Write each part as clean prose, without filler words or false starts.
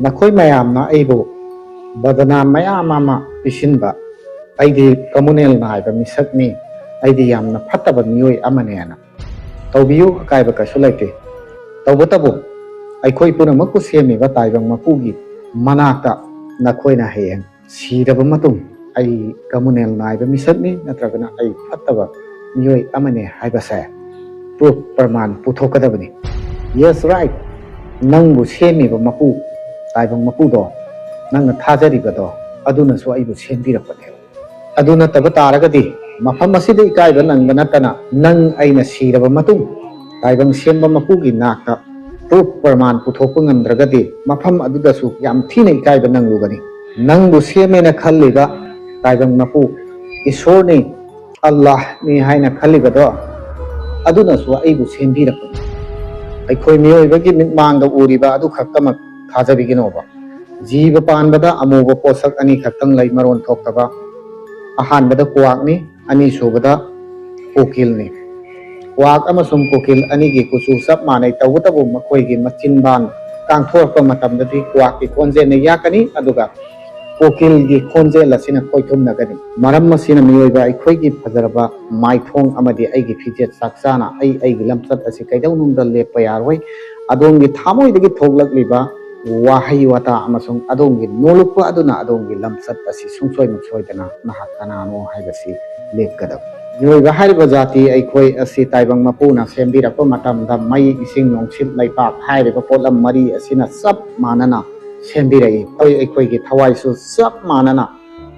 नखोई मयामना अइबो बदनाम मयाम अमा पिसिनबा अइदि कम्युनल नाइबा मिसकनी अइदि यामना फत्तबा मियोय अमनेना तौबियु अकायबा कसु लैते तौबतबु अइखोई पुनमकु सेमिबा ताइबंग मपुगी मनाक्ता नखोइना हेयंग सिरबा मतुंग अइ कम्युनल नाइबा मिसकनी नत्रगना अइ फत्तबा मियोय अमने हाइबसे प्रूफ प्रमाण पुथोकदबनी यस राइट नंगबु सेमिबा मपु ताइबंग मपुदो नंगना थाजरिबदो अदुनसु अइबु सेमबिरपने अदुना तब तारगदी मफम असिदे इकाइबा नंगबा नतना नंग अइना सिरबा मतुंग ताइबंग सेमबा मपुगी नाक्ता प्रूफ प्रमाण पुथोकपा ngamdragadi मफम अदुदसु याम थीना इकाइबा नंगलुगनी नंगबु सेमेना खल्लिबा ताइबंग मपु ईश्वरनी अल्लाह नि हाइना खल्लिबदो अदुनसु अइबु सेमबिरपने अइखोइ मियोइबगी मिटमांगदा उरिबा अदु खक्तमक थाजबिगिनोबा जीव पानबदा अमूब पोषक अनि खक्तंग लै मरोन थोक्तबा अहानबदा क्वाकनी अनि सुबदा कोकिलनी क्वाक अमसुम कोकिल अनिगी कुसु सब मानै तौबतबु मखोइगी मचिनबान कांथोरपा मतमददी क्वाककी खोंजेन याकनी अदुगा कोकिलगी खोंजेल असिना कोइथुमनगनी मरम मसिना मियोइबा अइखोइगी फजरबा माइथोंग अमदी अइगी फिजेट साक्साना अइगी लमसत असि कैदौनुंदा लेपा यारोय अदोंगी थामोइदगी थोगलकलिबा वाहै वाता अमसुंग अदोंगी नोलुपा अदुना अदोंगी लमसत असि सुंसोय मुसोयदना नहाक कनानो हाइबसि लेपकदब योइबा हाइबा जाति अइखोइ असि ताइबंग मपुना सेमबिरपा मतमदा मै इसिंग नोंसिल लैपाक हाइरिबा पोलम मरी असिना सब मानना सेमबिरई अइखोइगी थवाइसु सब मानना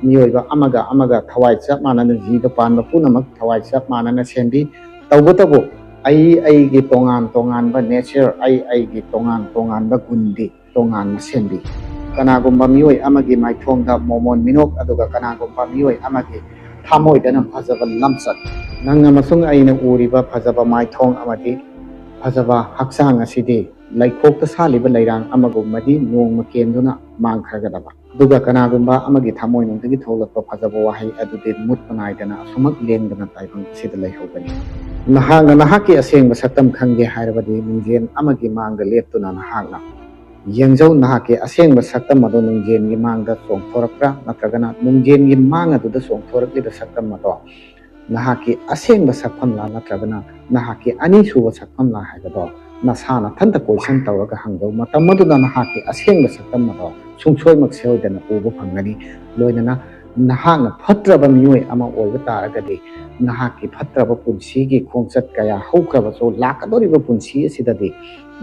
मियोइबा अमगा अमगा थवाइ सब मानना जीव पानबा पुनमक थवाइ सब मानना सेमबि तौबतबु अइगी तोंगान तोंगानबा नेचर अइगी तोंगान तोंगानबा गुंदी तोंगान सेमबि कनागुम्बा मियोइ अमगी माइथोंदा मोमोन मिनोक अदुगा कनागुम्बा मियोइ अमगी थामोइदना फजबा लमसत नंग अमसुंग अइना उरिबा फजबा माइथोंग अमदी फजबा हक्सांग असिदि लैखोक्ता सालिबा लैरांग अमगुम्बदी नोंमा केंदुना मांखरगदबा दुगा कनागुम्बा अमगी थामोइनुंदगी थोलकपा फजबा वाहै अदुदि मुतपनाइदना असुमक लेंदना ताइबंग सिदा लैहौगनी नहांगा नहाकी असेंबा सतम खंगे हाइरबदी नुंजेन अमगी मांगदा लेप्तुना नहांगना यंजौ नहाके असेंबा सतम अदो नुंजेनगी मांगदा सोंथोरक्रा नत्रगना नुंजेनगी मांग अदुदा सोंथोरक्लिबा सतम अदो नहाके असेंबा सफमला नत्रगना नहाके अनिसुबा सफमला हाइबदो नसाना थंता क्वेश्चन तौरगा हंगौ मतम मदुना नहाके असेंबा सतम अदो सुंसोयमक सेओइदना उबा फंगनी लोइनना नहाकना फत्रबा मियोइ अमा ओइबा तारगदी नहाकी फत्रबा पुंसीगी खोंचत कया हौख्रबसो लाकदोरिबा पुंसी असिददी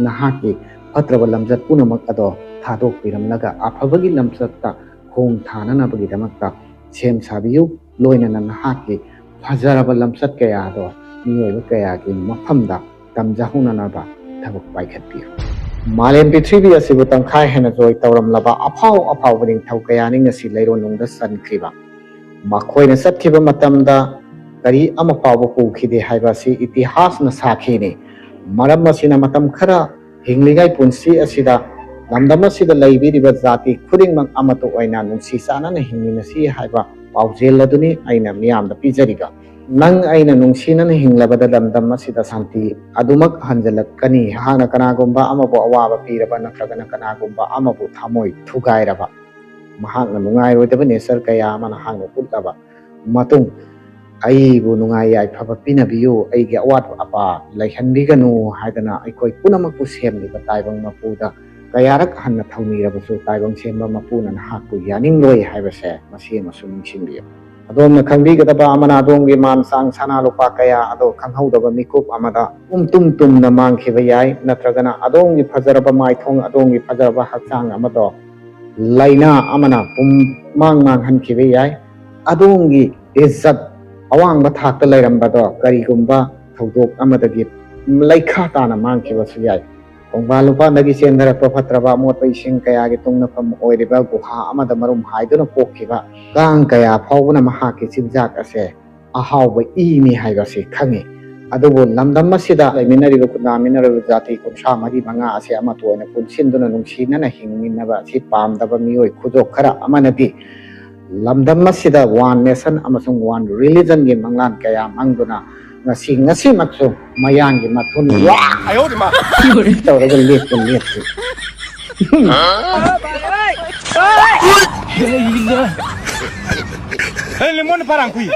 नहाकी फत्रबा लमजत पुनमक अदो थादोकपिरमलगा अफबगी लमजतता खोंग थाननबगीदमक्ता सेम साबियु लोइनना नहाकी फजरबा लमजत कया अदो मियोइबा कयागी मफमदा तमजाहुननबा थबक पाइखतपियो मालेम पृथ्वी असिबु तंखाय हेना जोय तौरमलबा अफाव अफाव निंथौ कयानि ngasi leironungda sankriba makhoi na satkiba matamda kari ama pawu pukhide haiba si itihas na sakhine maram masina matam khara hingligai punsi asida lamdam asida leibiriba jati khudingmak amato oina nungsi sana na hingmina si haiba paujel aduni aina miyamda pijariga nang aina nungsina na hinglabada lamdam asida santi adumak hanjalakani hana kanagumba amabu awaba piraba natragana kanagumba amabu thamoi thugairaba mahakna nungai roidaba nesar kaya amana hangna putlaba matung aibu nungai ai phaba pinabiyu aigi awat apa laihanbiganu haidana aikoi punamak pu semliba taibang mapuda kayarak hanna thaunirabasu taibang semba mapuna nahakpu yaning loi haibase masi masum sinbiyo adom khangbigadaba amana adongi man sang sana lupa kaya ado khanghaudaba mikup amada tum na mangkhiba yai natragana adongi fajaraba maithong adongi fajaraba hakchang amado laina amana mang hankhiba yai adongi izzat awang ba thakta lairambado karigumba thodok amadagi laikha tana mangkhiba su yai ongba lupa nagi sendara profatraba mot ising kaya gi tungna pam oiriba guha amada marum haiduna pokhiba gang kaya phawna mahaki chimjak ase ahawba imi haiba se khangi adubo lamdam masida laiminariba kunaminariba jati kumsa mari manga ase ama toina punsinduna nungsina na hingminaba si pamdaba mioi khudok khara amanadi lamdam masida one nation amasung one religion gi manglan kaya mangduna ngasi makso mayangi mathun wa ayo ma tawraga leptu Hey, lemon parang kui.